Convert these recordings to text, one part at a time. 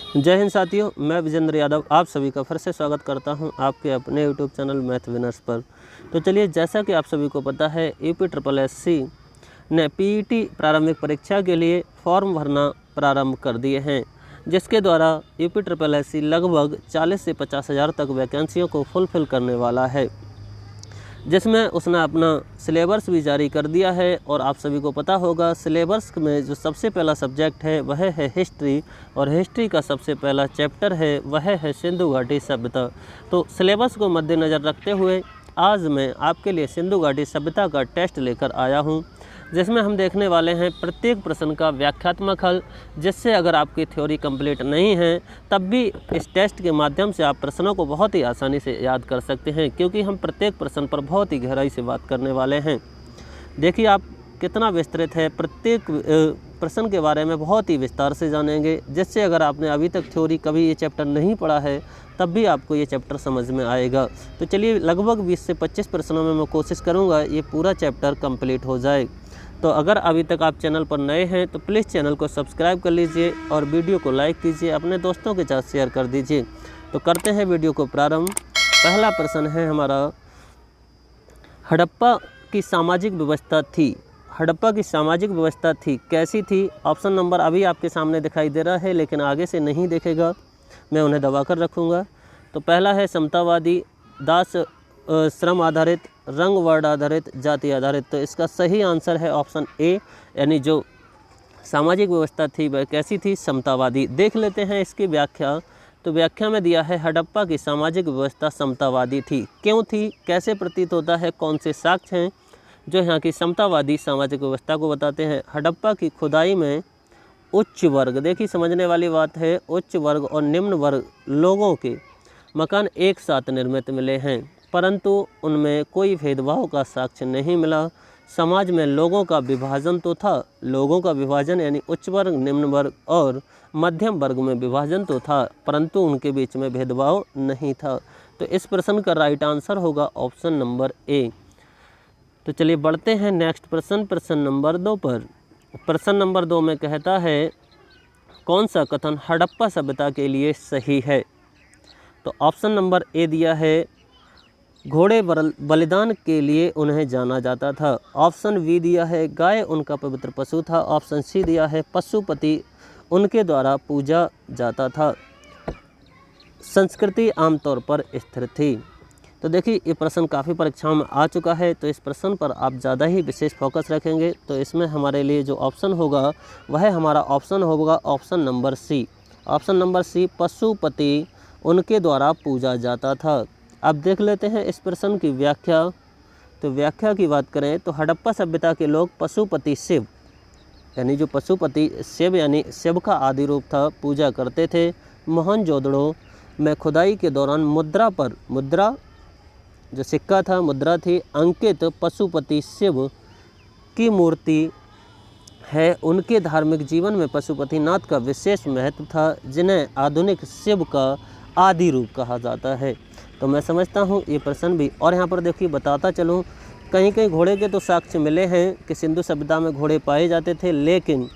जय हिंद साथियों, मैं विजेंद्र यादव आप सभी का फिर से स्वागत करता हूं आपके अपने यूट्यूब चैनल मैथ विनर्स पर। तो चलिए, जैसा कि आप सभी को पता है, UPSSC ने PET प्रारंभिक परीक्षा के लिए फॉर्म भरना प्रारंभ कर दिए हैं, जिसके द्वारा UPSSC लगभग 40 से 50 हज़ार तक वैकेंसियों को फुलफ़िल करने वाला है, जिसमें उसने अपना सिलेबस भी जारी कर दिया है। और आप सभी को पता होगा, सिलेबस में जो सबसे पहला सब्जेक्ट है वह है हिस्ट्री, और हिस्ट्री का सबसे पहला चैप्टर है वह है सिंधु घाटी सभ्यता। तो सिलेबस को मद्देनज़र रखते हुए आज मैं आपके लिए सिंधु घाटी सभ्यता का टेस्ट लेकर आया हूं, जिसमें हम देखने वाले हैं प्रत्येक प्रश्न का व्याख्यात्मक हल, जिससे अगर आपकी थ्योरी कंप्लीट नहीं है तब भी इस टेस्ट के माध्यम से आप प्रश्नों को बहुत ही आसानी से याद कर सकते हैं, क्योंकि हम प्रत्येक प्रश्न पर बहुत ही गहराई से बात करने वाले हैं। देखिए आप कितना विस्तृत है, प्रत्येक प्रश्न के बारे में बहुत ही विस्तार से जानेंगे, जिससे अगर आपने अभी तक थ्योरी कभी ये चैप्टर नहीं पढ़ा है तब भी आपको ये चैप्टर समझ में आएगा। तो चलिए, लगभग 20 से 25 प्रश्नों में मैं कोशिश करूँगा ये पूरा चैप्टर कंप्लीट हो जाए। तो अगर अभी तक आप चैनल पर नए हैं तो प्लीज़ चैनल को सब्सक्राइब कर लीजिए और वीडियो को लाइक कीजिए, अपने दोस्तों के साथ शेयर कर दीजिए। तो करते हैं वीडियो को प्रारंभ। पहला प्रश्न है हमारा, हड़प्पा की सामाजिक व्यवस्था थी। हड़प्पा की सामाजिक व्यवस्था थी, कैसी थी? ऑप्शन नंबर अभी आपके सामने दिखाई दे रहा है, लेकिन आगे से नहीं देखेगा, मैं उन्हें दबा कर रखूँगा। तो पहला है समतावादी, दास श्रम आधारित, रंग वर्ण आधारित, जाति आधारित। तो इसका सही आंसर है ऑप्शन ए, यानी जो सामाजिक व्यवस्था थी वह कैसी थी? समतावादी। देख लेते हैं इसकी व्याख्या। तो व्याख्या में दिया है, हड़प्पा की सामाजिक व्यवस्था समतावादी थी। क्यों थी, कैसे प्रतीत होता है, कौन से साक्ष्य हैं जो यहाँ की समतावादी सामाजिक व्यवस्था को बताते हैं? हड़प्पा की खुदाई में उच्च वर्ग, देखिए समझने वाली बात है, उच्च वर्ग और निम्न वर्ग लोगों के मकान एक साथ निर्मित मिले हैं, परंतु उनमें कोई भेदभाव का साक्ष्य नहीं मिला। समाज में लोगों का विभाजन तो था, लोगों का विभाजन यानी उच्च वर्ग, निम्न वर्ग और मध्यम वर्ग में विभाजन तो था, परंतु उनके बीच में भेदभाव नहीं था। तो इस प्रश्न का राइट आंसर होगा ऑप्शन नंबर ए। तो चलिए बढ़ते हैं नेक्स्ट प्रश्न, प्रश्न नंबर 2 पर। प्रश्न नंबर 2 में कहता है, कौन सा कथन हड़प्पा सभ्यता के लिए सही है? तो ऑप्शन नंबर ए दिया है, घोड़े बलिदान के लिए उन्हें जाना जाता था। ऑप्शन बी दिया है, गाय उनका पवित्र पशु था। ऑप्शन सी दिया है, पशुपति उनके द्वारा पूजा जाता था। संस्कृति आमतौर पर स्थिर थी। तो देखिए, ये प्रश्न काफ़ी परीक्षाओं में आ चुका है, तो इस प्रश्न पर आप ज़्यादा ही विशेष फोकस रखेंगे। तो इसमें हमारे लिए जो ऑप्शन होगा वह हमारा ऑप्शन होगा option number C. Option number C, Pashupati उनके द्वारा पूजा जाता था। अब देख लेते हैं इस प्रश्न की व्याख्या। तो व्याख्या की बात करें तो हड़प्पा सभ्यता के लोग पशुपति शिव, यानी जो पशुपति शिव यानी शिव का आदि रूप था, पूजा करते थे। मोहनजोदड़ो में खुदाई के दौरान मुद्रा पर, मुद्रा जो सिक्का था, मुद्रा थी, अंकित पशुपति शिव की मूर्ति है। उनके धार्मिक जीवन में पशुपतिनाथ का विशेष महत्व था, जिन्हें आधुनिक शिव का आदि रूप कहा जाता है। तो मैं समझता हूँ ये प्रश्न भी, और यहाँ पर देखिए बताता चलूँ, कहीं कहीं घोड़े के तो साक्ष्य मिले हैं कि सिंधु सभ्यता में घोड़े पाए जाते थे, लेकिन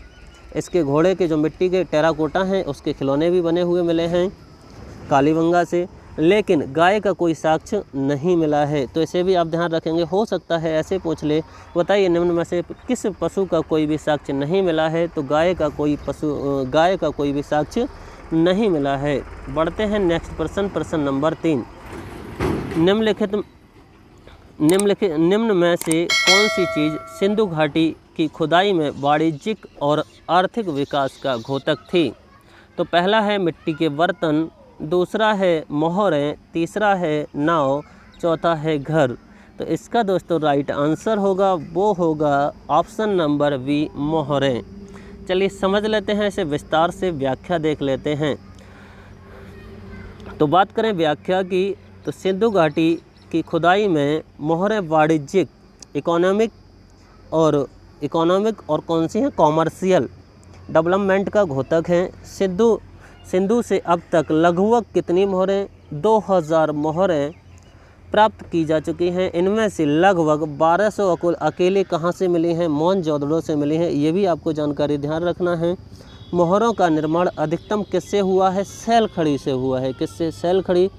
इसके घोड़े के जो मिट्टी के टेराकोटा हैं उसके खिलौने भी बने हुए मिले हैं कालीबंगा से, लेकिन गाय का कोई साक्ष्य नहीं मिला है। तो इसे भी आप ध्यान रखेंगे। हो सकता है ऐसे पूछ ले, बताइए निम्न में से किस पशु का कोई भी साक्ष्य नहीं मिला है? तो गाय का कोई भी साक्ष्य नहीं मिला है। बढ़ते हैं नेक्स्ट प्रश्न, प्रश्न नंबर 3। निम्न में से कौन सी चीज़ सिंधु घाटी की खुदाई में वाणिज्यिक और आर्थिक विकास का घोतक थी? तो पहला है मिट्टी के बर्तन, दूसरा है मोहरें, तीसरा है नाव, चौथा है घर। तो इसका दोस्तों राइट आंसर होगा, वो होगा ऑप्शन नंबर बी, मोहरें। चलिए समझ लेते हैं इसे विस्तार से, व्याख्या देख लेते हैं। तो बात करें व्याख्या की, तो सिंधु घाटी की खुदाई में मोहरें वाणिज्यिक, इकोनॉमिक और कौन सी हैं? कॉमर्शियल डेवलपमेंट का घोतक हैं। सिंधु से अब तक लगभग कितनी मोहरें? 2000 मोहरें प्राप्त की जा चुकी हैं। इनमें से लगभग 1200 अकेले कहाँ से मिली हैं? मोहनजोदड़ो से मिली हैं। ये भी आपको जानकारी ध्यान रखना है। मोहरों का निर्माण अधिकतम किससे हुआ है? शैल खड़ी से हुआ है। किससे? शैल खड़ी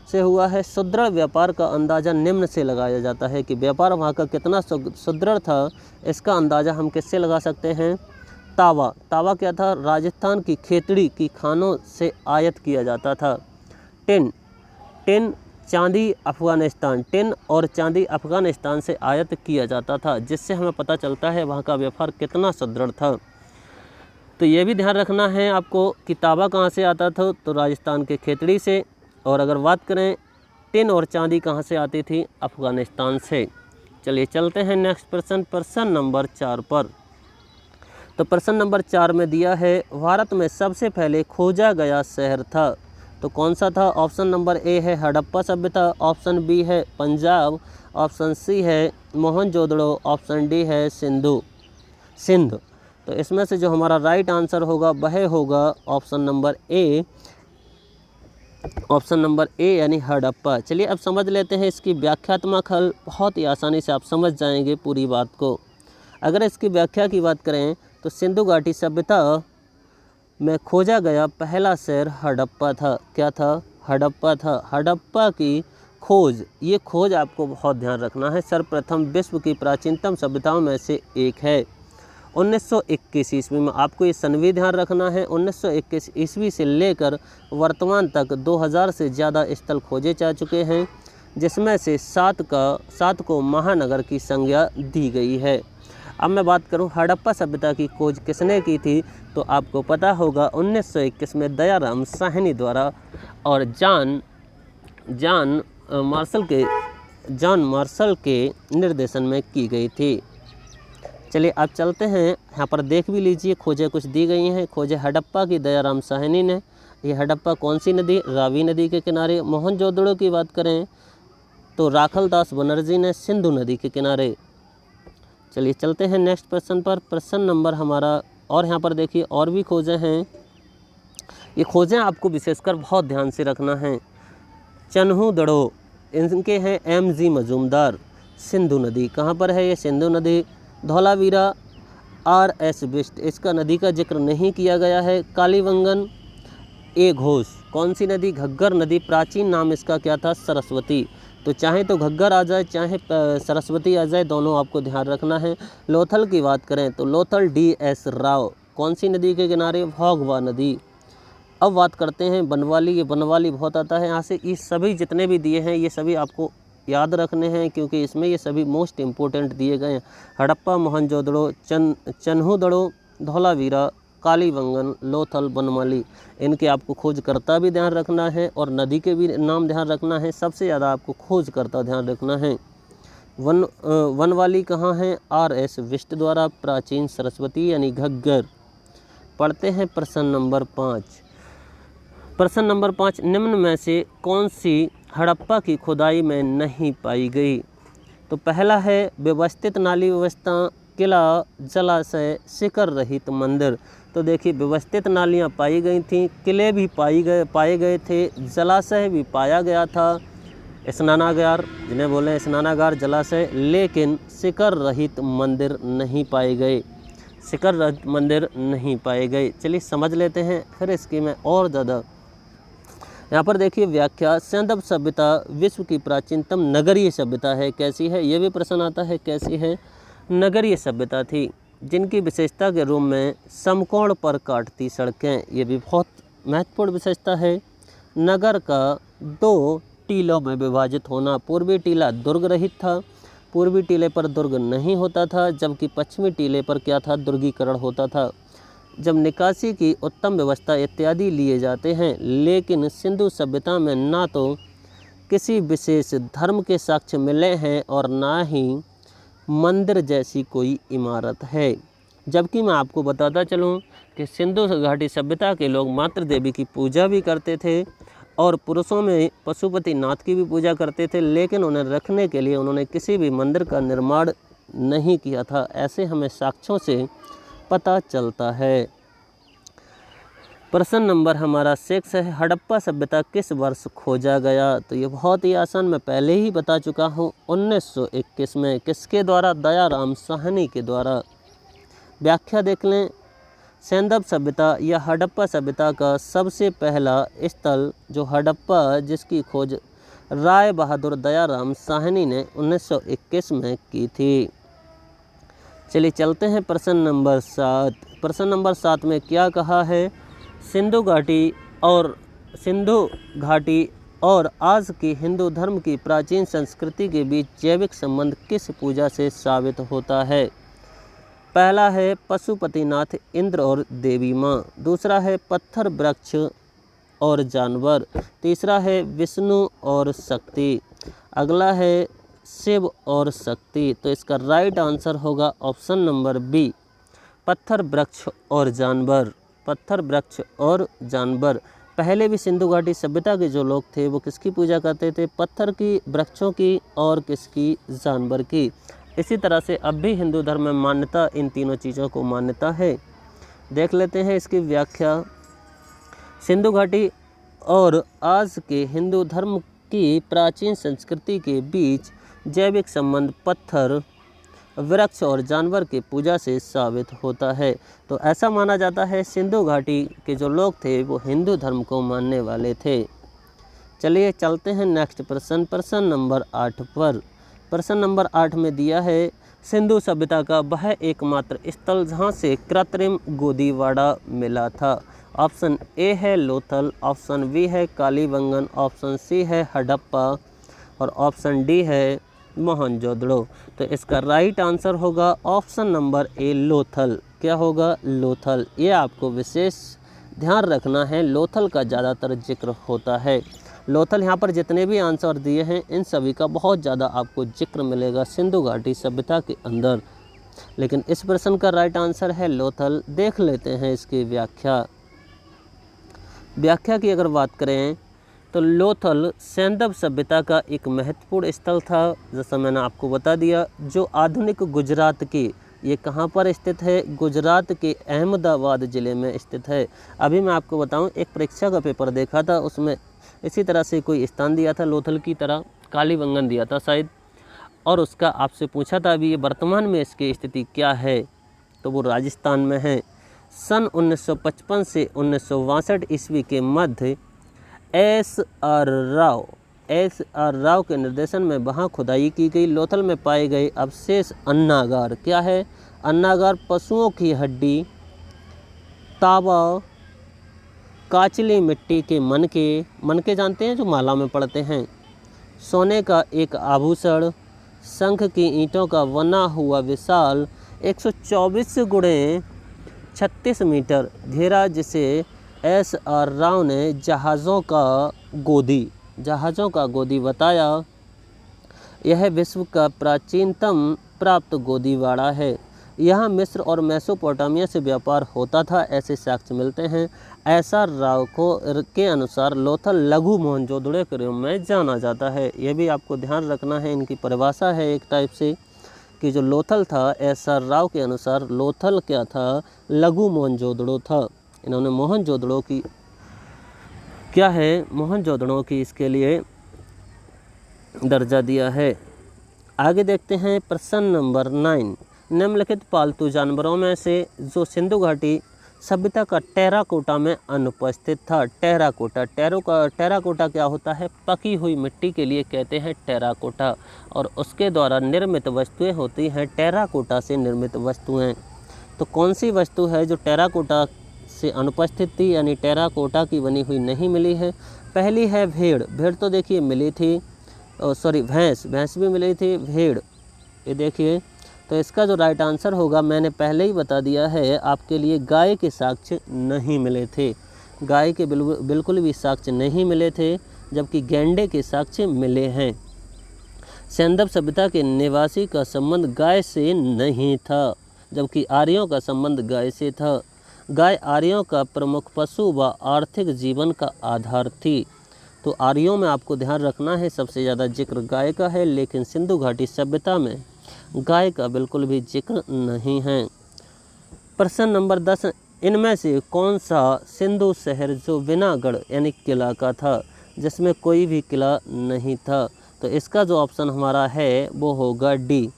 से हुआ है। सुदृढ़ व्यापार का अंदाज़ा निम्न से लगाया जाता है कि व्यापार वहाँ का कितना सुदृढ़ था, इसका अंदाज़ा हम किससे लगा सकते हैं? तावा। तावा क्या था? राजस्थान की खेतड़ी की खानों से आयात किया जाता था। टिन। टिन चांदी अफ़गानिस्तान। टिन और चांदी अफ़गानिस्तान से आयात किया जाता था, जिससे हमें पता चलता है वहाँ का व्यापार कितना सुदृढ़ था। तो ये भी ध्यान रखना है आपको कि तांबा कहाँ से आता था, तो राजस्थान के खेतड़ी से। और अगर बात करें टिन और चांदी कहाँ से आती थी? अफ़गानिस्तान से। चलिए चलते हैं नेक्स्ट प्रश्न नंबर 4 पर। तो प्रश्न नंबर 4 में दिया है भारत में सबसे पहले खोजा गया शहर था, तो कौन सा था? ऑप्शन नंबर ए है हड़प्पा सभ्यता, ऑप्शन बी है पंजाब, ऑप्शन सी है मोहनजोदड़ो, ऑप्शन डी है सिंध। तो इसमें से जो हमारा राइट आंसर होगा वह होगा ऑप्शन नंबर ए, यानी हड़प्पा। चलिए अब समझ लेते हैं इसकी व्याख्यात्मक हल। बहुत ही आसानी से आप समझ जाएंगे पूरी बात को। अगर इसकी व्याख्या की बात करें तो सिंधु घाटी सभ्यता में खोजा गया पहला शहर हड़प्पा था। क्या था? हड़प्पा था। हड़प्पा की खोज, ये खोज आपको बहुत ध्यान रखना है, सर्वप्रथम विश्व की प्राचीनतम सभ्यताओं में से एक है। 1921 ईस्वी में, आपको ये सन भी ध्यान रखना है, 1921 ईस्वी से लेकर वर्तमान तक 2000 से ज़्यादा स्थल खोजे जा चुके हैं, जिसमें से 7 को महानगर की संज्ञा दी गई है। अब मैं बात करूं हड़प्पा सभ्यता की खोज किसने की थी, तो आपको पता होगा 1921 में दयाराम साहनी द्वारा और जॉन मार्शल के निर्देशन में की गई थी। चलिए आप चलते हैं, यहाँ पर देख भी लीजिए खोजें कुछ दी गई हैं। खोजें हड़प्पा की दयाराम साहनी ने। ये हड़प्पा कौन सी नदी? रावी नदी के किनारे। मोहनजोदड़ो की बात करें तो राखलदास बनर्जी ने, सिंधु नदी के किनारे। चलिए चलते हैं नेक्स्ट प्रश्न पर। प्रश्न नंबर हमारा, और यहाँ पर देखिए और भी खोजें हैं। ये खोजें आपको विशेषकर बहुत ध्यान से रखना है। चन्हू दड़ो, इनके हैं MG मजूमदार। सिंधु नदी कहाँ पर है? ये सिंधु नदी। धौलावीरा RS बिष्ट, इसका नदी का जिक्र नहीं किया गया है। कालीबंगन A घोष, कौन सी नदी? घग्गर नदी। प्राचीन नाम इसका क्या था? सरस्वती। तो चाहे तो घग्गर आ जाए चाहे सरस्वती आ जाए, दोनों आपको ध्यान रखना है। लोथल की बात करें तो लोथल DS राव, कौन सी नदी के किनारे? भोगवा नदी। अब बात करते हैं बनवाली। ये बनवाली बहुत आता है यहाँ से। ये सभी जितने भी दिए हैं ये सभी आपको याद रखने हैं, क्योंकि इसमें ये सभी मोस्ट इम्पोर्टेंट दिए गए हैं। हड़प्पा, मोहनजोदड़ो, चन्हूदड़ो, धौलावीरा, कालीबंगन, लोथल, बनवाली, इनके आपको खोजकर्ता भी ध्यान रखना है और नदी के भी नाम ध्यान रखना है। सबसे ज़्यादा आपको खोजकर्ता ध्यान रखना है। वनवाली कहाँ है? RS बिष्ट द्वारा। प्राचीन सरस्वती यानी घग्गर। पढ़ते हैं प्रश्न नंबर 5। प्रश्न नंबर 5, निम्न में से कौन सी हड़प्पा की खुदाई में नहीं पाई गई? तो पहला है व्यवस्थित नाली व्यवस्था, किला, जलाशय, शिखर रहित मंदिर। तो देखिए व्यवस्थित नालियाँ पाई गई थीं, किले भी पाए गए थे, जलाशय भी पाया गया था, स्नानागार जिन्हें बोले हैं स्नानागार, जलाशय, लेकिन शिखर रहित मंदिर नहीं पाए गए। शिखर रहित मंदिर नहीं पाए गए। चलिए समझ लेते हैं फिर इसकी मैं और ज़्यादा। यहाँ पर देखिए व्याख्या, सिंधु सभ्यता विश्व की प्राचीनतम नगरीय सभ्यता है। कैसी है? ये भी प्रश्न आता है, कैसी है? नगरीय सभ्यता थी, जिनकी विशेषता के रूप में समकोण पर काटती सड़कें, ये भी बहुत महत्वपूर्ण विशेषता है। नगर का 2 टीलों में विभाजित होना। पूर्वी टीला दुर्ग रहित था, पूर्वी टीले पर दुर्ग नहीं होता था, जबकि पश्चिमी टीले पर क्या था? दुर्गीकरण होता था। जब निकासी की उत्तम व्यवस्था इत्यादि लिए जाते हैं, लेकिन सिंधु सभ्यता में ना तो किसी विशेष धर्म के साक्ष्य मिले हैं और ना ही मंदिर जैसी कोई इमारत है। जबकि मैं आपको बताता चलूँ कि सिंधु घाटी सभ्यता के लोग मातृ देवी की पूजा भी करते थे और पुरुषों में पशुपति नाथ की भी पूजा करते थे, लेकिन उन्हें रखने के लिए उन्होंने किसी भी मंदिर का निर्माण नहीं किया था। ऐसे हमें साक्ष्यों से पता चलता है। प्रश्न नंबर हमारा 6 है, हड़प्पा सभ्यता किस वर्ष खोजा गया? तो ये बहुत ही आसान, मैं पहले ही बता चुका हूँ, 1921 में। किसके द्वारा? दयाराम साहनी के द्वारा। व्याख्या देख लें, सैंदव सभ्यता या हड़प्पा सभ्यता का सबसे पहला स्थल जो हड़प्पा, जिसकी खोज राय बहादुर दयाराम साहनी ने 1921 में की थी। चलिए चलते हैं प्रश्न नंबर 7। प्रश्न नंबर 7 में क्या कहा है? सिंधु घाटी और आज की हिंदू धर्म की प्राचीन संस्कृति के बीच जैविक संबंध किस पूजा से साबित होता है? पहला है पशुपतिनाथ इंद्र और देवी माँ, दूसरा है पत्थर वृक्ष और जानवर, तीसरा है विष्णु और शक्ति, अगला है शिव और शक्ति। तो इसका राइट आंसर होगा ऑप्शन नंबर बी, पत्थर वृक्ष और जानवर। पत्थर वृक्ष और जानवर। पहले भी सिंधु घाटी सभ्यता के जो लोग थे वो किसकी पूजा करते थे? पत्थर की, वृक्षों की और किसकी? जानवर की। इसी तरह से अब भी हिंदू धर्म में मान्यता इन तीनों चीज़ों को मान्यता है। देख लेते हैं इसकी व्याख्या। सिंधु घाटी और आज के हिंदू धर्म की प्राचीन संस्कृति के बीच जैविक संबंध पत्थर, वृक्ष और जानवर की पूजा से साबित होता है। तो ऐसा माना जाता है सिंधु घाटी के जो लोग थे वो हिंदू धर्म को मानने वाले थे। चलिए चलते हैं नेक्स्ट प्रश्न नंबर 8 पर। प्रश्न नंबर 8 में दिया है सिंधु सभ्यता का वह एकमात्र स्थल जहाँ से कृत्रिम गोदीवाड़ा मिला था। ऑप्शन ए है लोथल, ऑप्शन बी है कालीबंगन, ऑप्शन सी है हड़प्पा और ऑप्शन डी है मोहनजोदड़ो। तो इसका राइट आंसर होगा ऑप्शन नंबर ए लोथल। क्या होगा? लोथल। ये आपको विशेष ध्यान रखना है, लोथल का ज़्यादातर जिक्र होता है। लोथल यहाँ पर जितने भी आंसर दिए हैं इन सभी का बहुत ज़्यादा आपको जिक्र मिलेगा सिंधु घाटी सभ्यता के अंदर, लेकिन इस प्रश्न का राइट आंसर है लोथल। देख लेते हैं इसकी व्याख्या की अगर बात करें तो लोथल सैंदव सभ्यता का एक महत्वपूर्ण स्थल था, जैसा मैंने आपको बता दिया, जो आधुनिक गुजरात की, ये कहाँ पर स्थित है? गुजरात के अहमदाबाद ज़िले में स्थित है। अभी मैं आपको बताऊं, एक परीक्षा का पेपर देखा था, उसमें इसी तरह से कोई स्थान दिया था लोथल की तरह, कालीबंगन दिया था शायद, और उसका आपसे पूछा था अभी ये वर्तमान में इसकी स्थिति क्या है, तो वो राजस्थान में है। सन 1955 से 1962 ईस्वी के मध्य एस आर राव के निर्देशन में वहाँ खुदाई की गई। लोथल में पाए गए अवशेष अन्नागार, क्या है? अन्नागार पशुओं की हड्डी, तावा, काचली मिट्टी के मनके जानते हैं जो माला में पड़ते हैं, सोने का एक आभूषण, शंख की ईंटों का बना हुआ विशाल 124 × 36 मीटर घेरा, जिसे एस आर राव ने जहाज़ों का गोदी बताया। यह विश्व का प्राचीनतम प्राप्त गोदीवाड़ा है। यहाँ मिस्र और मेसोपोटामिया से व्यापार होता था, ऐसे साक्ष्य मिलते हैं। एस आर राव के अनुसार लोथल लघु मोहनजोदड़ो के रूप में जाना जाता है। यह भी आपको ध्यान रखना है, इनकी परिभाषा है एक टाइप से कि जो लोथल था, एस आर राव के अनुसार लोथल क्या था? लघु मोहनजोदड़ो था। इन्होंने मोहनजोदड़ो की क्या है? मोहनजोदड़ो की इसके लिए दर्जा दिया है। आगे देखते हैं प्रश्न नंबर 9। निम्नलिखित पालतू जानवरों में से जो सिंधु घाटी सभ्यता का टेराकोटा में अनुपस्थित था। टेराकोटा क्या होता है? पकी हुई मिट्टी के लिए कहते हैं टेराकोटा, और उसके द्वारा निर्मित वस्तुएं होती हैं टेराकोटा से निर्मित वस्तुएं। तो कौन सी वस्तु है जो टेराकोटा से अनुपस्थित थी, यानी टेराकोटा की बनी हुई नहीं मिली है? पहली है भेड़ तो देखिए मिली थी, भैंस भी मिली थी, भेड़ ये देखिए। तो इसका जो राइट आंसर होगा, मैंने पहले ही बता दिया है आपके लिए, गाय के साक्ष्य नहीं मिले थे। गाय के बिल्कुल भी साक्ष्य नहीं मिले थे, जबकि गैंडे के साक्ष्य मिले हैं। सैंदव सभ्यता के निवासी का संबंध गाय से नहीं था, जबकि आर्यों का संबंध गाय से था। गाय आर्यों का प्रमुख पशु व आर्थिक जीवन का आधार थी। तो आर्यों में आपको ध्यान रखना है सबसे ज़्यादा जिक्र गाय का है, लेकिन सिंधु घाटी सभ्यता में गाय का बिल्कुल भी जिक्र नहीं है। प्रश्न नंबर 10। इनमें से कौन सा सिंधु शहर जो बिना गढ़ यानी किला का था, जिसमें कोई भी किला नहीं था? तो इसका जो ऑप्शन हमारा है वो होगा डी,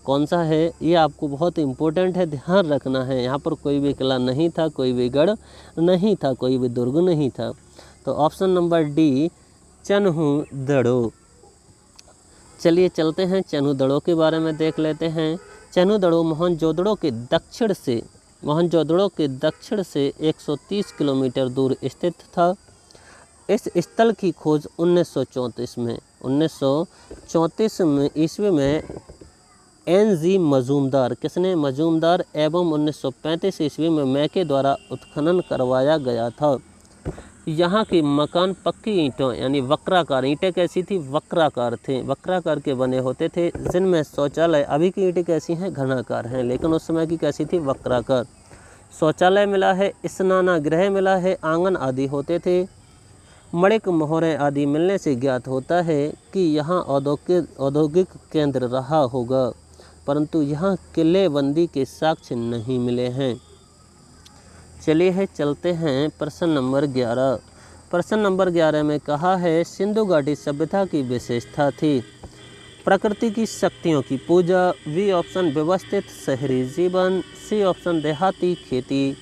कौन सा है, ये आपको बहुत इम्पोर्टेंट है, ध्यान रखना है। यहाँ पर कोई भी किला नहीं था, कोई भी गढ़ नहीं था, कोई भी दुर्ग नहीं था। तो ऑप्शन नंबर डी चन्हुदड़ो। चलिए चलते हैं चन्हुदड़ो के बारे में देख लेते हैं। चन्हुदड़ो मोहनजोदड़ो के दक्षिण से 130 किलोमीटर दूर स्थित था। इस स्थल की खोज 1934 में ईस्वी में NG मजूमदार, किसने, मजूमदार, एवं 1935 ईस्वी में मैके द्वारा उत्खनन करवाया गया था। यहाँ के मकान पक्की ईंटों यानी वक्राकार, ईंटें कैसी थी, वक्राकार थे, वक्राकार के बने होते थे, जिनमें शौचालय, अभी की ईंटें कैसी हैं, घनाकार हैं, लेकिन उस समय की कैसी थी, वक्राकार। शौचालय मिला है, स्नानागृह मिला है, आंगन आदि होते थे। मणिक मोहरें आदि मिलने से ज्ञात होता है कि यहाँ औद्योगिक केंद्र रहा होगा, परंतु यहाँ किलेबंदी के साक्ष्य नहीं मिले हैं। चलिए चलते हैं प्रश्न नंबर 11। प्रश्न नंबर 11 में कहा है सिंधु घाटी सभ्यता की विशेषता थी प्रकृति की शक्तियों की पूजा, बी ऑप्शन व्यवस्थित शहरी जीवन, सी ऑप्शन देहाती खेती,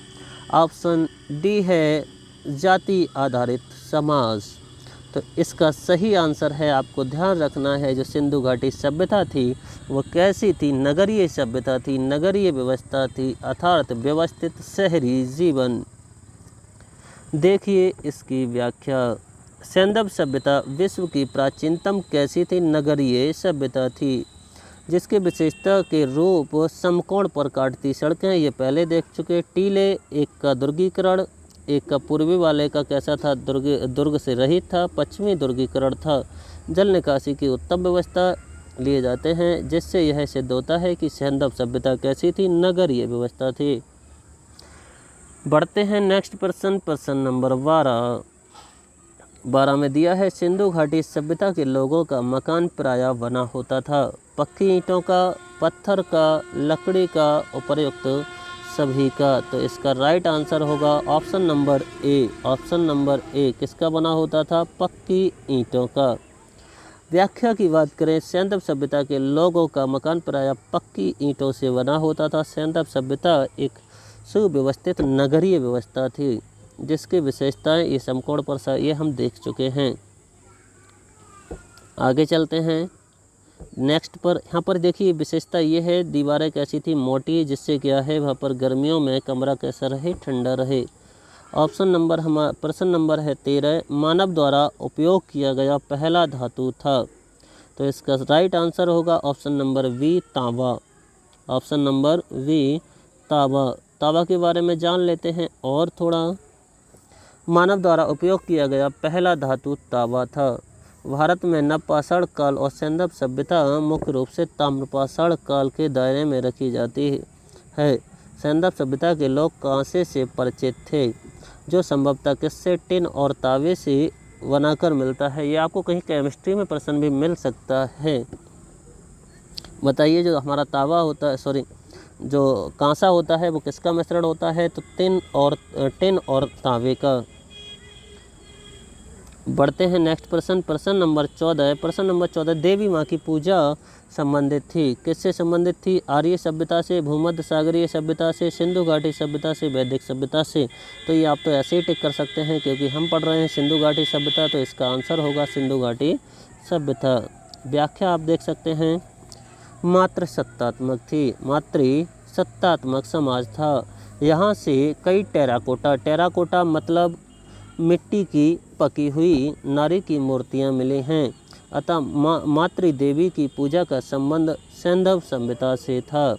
ऑप्शन डी है जाति आधारित समाज। तो इसका सही आंसर है, आपको ध्यान रखना है, जो सिंधु घाटी सभ्यता थी वो कैसी थी, नगरीय सभ्यता थी, नगरीय व्यवस्था थी, अर्थात व्यवस्थित शहरी जीवन। देखिए इसकी व्याख्या। सैंधव सभ्यता विश्व की प्राचीनतम कैसी थी, नगरीय सभ्यता थी, जिसके विशेषता के रूप समकोण पर काटती सड़कें, ये पहले देख चुके, टीले, एक का दुर्गीकरण, एक का पूर्वी वाले का कैसा था, दुर्ग से रहित था, पश्चिमी दुर्गीकरण था, जल निकासी की उत्तम व्यवस्था लिए जाते हैं, जिससे यह सिद्ध होता है कि सैंधव सभ्यता कैसी थी, नगरीय व्यवस्था थी। बढ़ते हैं नेक्स्ट प्रश्न नंबर 12 में दिया है सिंधु घाटी सभ्यता के लोगों का मकान प्रायः बना होता था पक्की ईंटों का, पत्थर का, लकड़ी का, उपयुक्त सभी का। तो इसका राइट आंसर होगा option number A. Option number A किसका बना होता था, पक्की ईंटों का। व्याख्या की बात करें, सैंधव सभ्यता के लोगों का मकान प्रायः पक्की ईंटों से बना होता था। सैंधव सभ्यता एक सुव्यवस्थित नगरीय व्यवस्था थी, जिसकी विशेषताएं ये समकोण पर ये हम देख चुके हैं। आगे चलते हैं नेक्स्ट पर। यहाँ पर देखिए विशेषता ये है, दीवारें कैसी थी, मोटी, जिससे क्या है वहाँ पर गर्मियों में कमरा कैसा रहे, ठंडा रहे। ऑप्शन नंबर प्रश्न नंबर है 13, मानव द्वारा उपयोग किया गया पहला धातु था। तो इसका राइट आंसर होगा ऑप्शन नंबर वी, तांबा। ऑप्शन नंबर वी, तांबा। तांबा के बारे में जान लेते हैं और थोड़ा। मानव द्वारा उपयोग किया गया पहला धातु तांबा था। भारत में नवपाषाण काल और सैंधव सभ्यता मुख्य रूप से ताम्रपाषाण काल के दायरे में रखी जाती है। सैंधव सभ्यता के लोग कांसे से परिचित थे, जो संभवतः किससे, टिन और तांबे से बनाकर मिलता है। ये आपको कहीं केमिस्ट्री में प्रश्न भी मिल सकता है। बताइए, जो हमारा तांबा होता है, जो कांसा होता है वो किसका मिश्रण होता है, तो टिन और तांबे का। बढ़ते हैं नेक्स्ट प्रश्न नंबर 14। प्रश्न नंबर 14, देवी माँ की पूजा संबंधित थी, किससे संबंधित थी, आर्य सभ्यता से, भूमध्य सागरीय सभ्यता से, सिंधु घाटी सभ्यता से, वैदिक सभ्यता से। तो ये आप तो ऐसे ही टिक कर सकते हैं, क्योंकि हम पढ़ रहे हैं सिंधु घाटी सभ्यता, तो इसका आंसर होगा सिंधु घाटी सभ्यता। व्याख्या आप देख सकते हैं, मातृसत्तात्मक थी, मातृसत्तात्मक समाज था। यहाँ से कई टेराकोटा मतलब मिट्टी की पकी हुई नारी की मूर्तियाँ मिली हैं। अतः मातृ देवी की पूजा का संबंध सैंधव सभ्यता से था।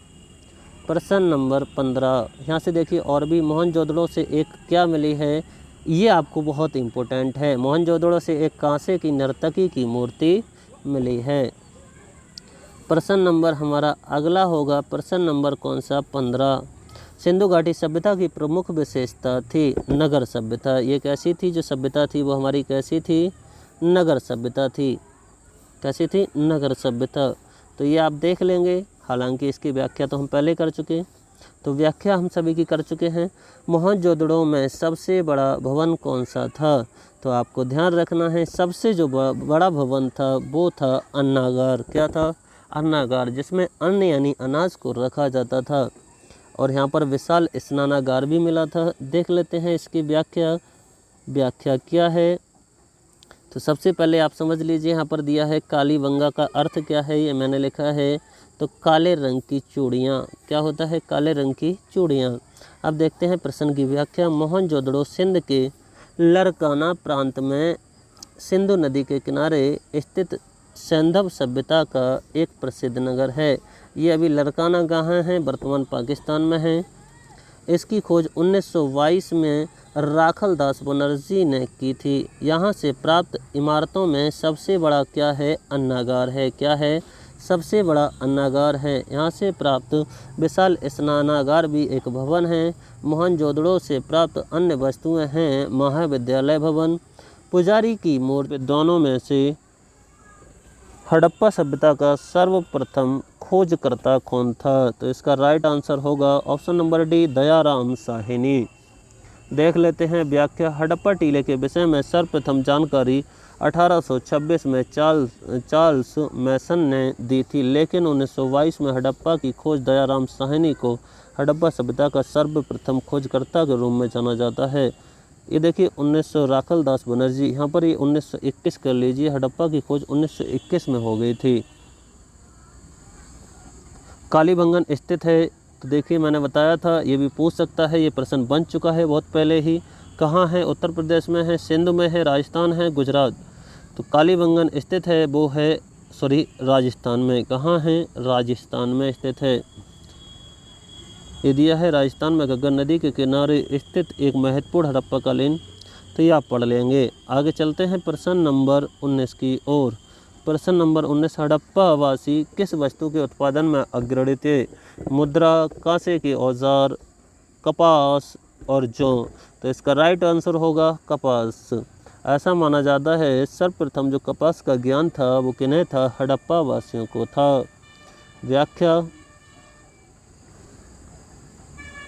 प्रश्न नंबर 15, यहाँ से देखिए और भी मोहनजोदड़ो से एक क्या मिली है, ये आपको बहुत इम्पोर्टेंट है। मोहनजोदड़ो से एक कांसे की नर्तकी की मूर्ति मिली है। प्रश्न नंबर हमारा अगला होगा प्रश्न नंबर कौन सा, 15। सिंधु घाटी सभ्यता की प्रमुख विशेषता थी नगर सभ्यता। ये कैसी थी, जो सभ्यता थी वो हमारी कैसी थी, नगर सभ्यता थी। कैसी थी, नगर सभ्यता। तो ये आप देख लेंगे, हालांकि इसकी व्याख्या तो हम पहले कर चुके, तो व्याख्या हम सभी की कर चुके हैं। मोहनजोदड़ो में सबसे बड़ा भवन कौन सा था, तो आपको ध्यान रखना है, सबसे जो बड़ा भवन था वो था अन्नागार। क्या था, अन्नागार, जिसमें अन्न यानी अनाज को रखा जाता था। और यहाँ पर विशाल स्नानागार भी मिला था। देख लेते हैं इसकी व्याख्या क्या है। तो सबसे पहले आप समझ लीजिए, यहाँ पर दिया है कालीबंगा का अर्थ क्या है, ये मैंने लिखा है। तो काले रंग की चूड़ियाँ, क्या होता है, काले रंग की चूड़ियाँ। अब देखते हैं प्रश्न की व्याख्या। मोहनजोदड़ो सिंध के लरकाना प्रांत में सिंधु नदी के किनारे स्थित सैंधव सभ्यता का एक प्रसिद्ध नगर है। ये अभी लरकाना कहाँ है, वर्तमान पाकिस्तान में है। इसकी खोज 1922 में राखल दास बनर्जी ने की थी। यहाँ से प्राप्त इमारतों में सबसे बड़ा क्या है, अन्नागार है। क्या है, सबसे बड़ा अन्नागार है। यहाँ से प्राप्त विशाल स्नानागार भी एक भवन है। मोहनजोदड़ो से प्राप्त अन्य वस्तुएं हैं महाविद्यालय भवन, पुजारी की मूर्ति। दोनों में से हड़प्पा सभ्यता का सर्वप्रथम खोजकर्ता कौन था? तो इसका राइट आंसर होगा option number D, Dayaram Sahni. देख लेते हैं व्याख्या। हड़प्पा टीले के विषय में सर्वप्रथम जानकारी 1826 में चार्ल्स मैसन ने दी थी, लेकिन 1922 में हड़प्पा की खोज दयाराम साहनी को हड़प्पा सभ्यता का सर्वप्रथम खोजकर्ता के रूप में जाना जाता है। ये देखिए 1900 राखल दास बनर्जी, यहाँ पर ये 1921 कर लीजिए। हड़प्पा की खोज 1921 में हो गई थी। कालीबंगन स्थित है, तो देखिए मैंने बताया था ये भी पूछ सकता है, ये प्रश्न बन चुका है बहुत पहले ही। कहाँ है, उत्तर प्रदेश में है, सिंध में है, राजस्थान है, गुजरात। तो कालीबंगन स्थित है वो है राजस्थान में। कहाँ है, राजस्थान में स्थित है। ये दिया है राजस्थान में घग्गर नदी के किनारे स्थित एक महत्वपूर्ण हड़प्पाकालीन। तो ये आप पढ़ लेंगे। आगे चलते हैं प्रश्न नंबर 19 की ओर। प्रश्न नंबर 19, हड़प्पा वासी किस वस्तु के उत्पादन में अग्रणी थे? मुद्रा, कांसे के औजार, कपास और जौ। तो इसका राइट आंसर होगा कपास। ऐसा माना जाता है सर्वप्रथम जो कपास का ज्ञान था वो किन्हें था, हड़प्पा वासियों को था। व्याख्या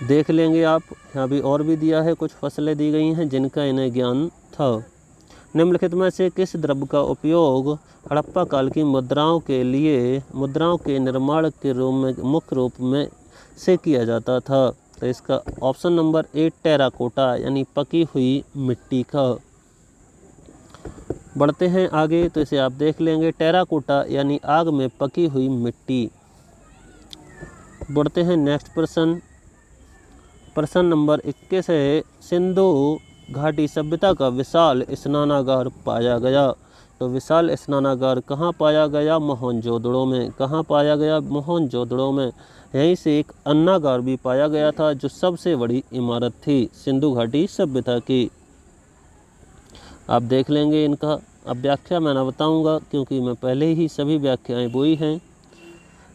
देख लेंगे आप। यहाँ भी और भी दिया है, कुछ फसलें दी गई हैं जिनका इन्हें ज्ञान था। निम्नलिखित में से किस द्रव्य का उपयोग हड़प्पा काल की मुद्राओं के निर्माण के रूप में मुख्य रूप में से किया जाता था? तो इसका ऑप्शन नंबर ए, टेराकोटा यानी पकी हुई मिट्टी का। बढ़ते हैं आगे, तो इसे आप देख लेंगे। टेराकोटा यानी आग में पकी हुई मिट्टी। बढ़ते हैं नेक्स्ट प्रश्न। प्रश्न नंबर 21 है, सिंधु घाटी सभ्यता का विशाल स्नानागार पाया गया। तो विशाल स्नानागार कहाँ पाया गया? मोहनजोदड़ो में। कहाँ पाया गया? मोहनजोदड़ो में। यहीं से एक अन्नागार भी पाया गया था जो सबसे बड़ी इमारत थी सिंधु घाटी सभ्यता की। आप देख लेंगे इनका। अब व्याख्या मैं ना बताऊंगा क्योंकि मैं पहले ही सभी व्याख्याएं बोई हैं।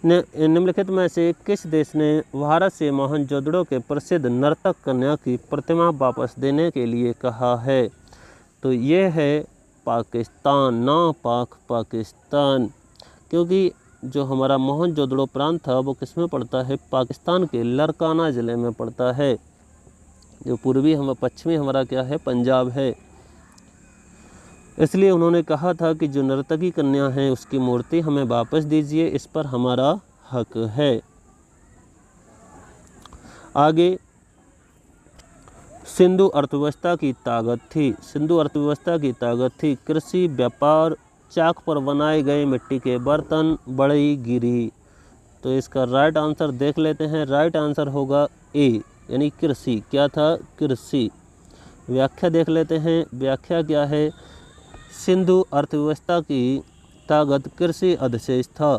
निम्नलिखित में से किस देश ने भारत से मोहनजोदड़ो के प्रसिद्ध नर्तक कन्या की प्रतिमा वापस देने के लिए कहा है? तो ये है पाकिस्तान, पाकिस्तान। क्योंकि जो हमारा मोहनजोदड़ो प्रांत था वो किस में पड़ता है? पाकिस्तान के लरकाना ज़िले में पड़ता है। जो पश्चिमी हमारा क्या है? पंजाब है। इसलिए उन्होंने कहा था कि जो नर्तकी कन्या है उसकी मूर्ति हमें वापस दीजिए, इस पर हमारा हक है। आगे, सिंधु अर्थव्यवस्था की ताकत थी। सिंधु अर्थव्यवस्था की ताकत थी कृषि, व्यापार, चाक पर बनाए गए मिट्टी के बर्तन, बड़ी गिरी। तो इसका राइट आंसर देख लेते हैं। राइट आंसर होगा ए यानी कृषि। क्या था? कृषि। व्याख्या देख लेते हैं। व्याख्या क्या है? सिंधु अर्थव्यवस्था की ताकत कृषि अधिशेष था।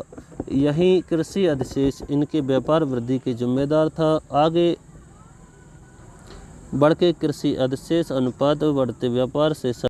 यही कृषि अधिशेष इनके व्यापार वृद्धि के जिम्मेदार था। आगे बढ़ के कृषि अधिशेष अनुपात बढ़ते व्यापार से